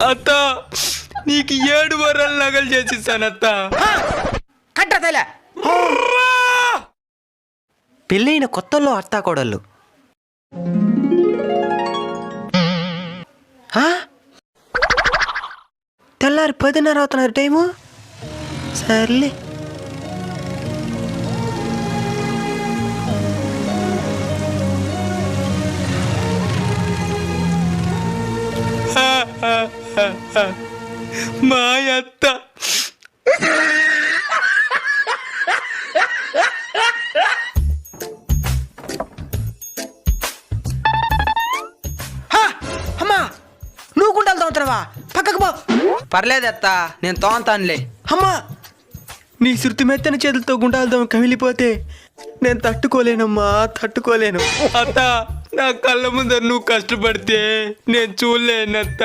అత్త నీకు 7 వారాలు నగలు చేసిస్తానత్త. కట్టతలే పెళ్ళైన కొత్తల్లో అత్తా కోడళ్ళు. తెల్లారి 10:30 అవుతున్నారు టైము. సర్లే. మా అత్త అమ్మా నువ్వు గుంటలు తోముతున్నావా? పక్కకు పో. పర్లేదు అత్తా, నేను తోంతానులే. అమ్మా నీ శృతి మెత్తని చేతులతో గుండాలతో కమిలిపోతే నేను తట్టుకోలేనమ్మా, తట్టుకోలేను. అత్త నా కళ్ళ ముందర నువ్వు కష్టపడితే నేను చూడలేనత్త.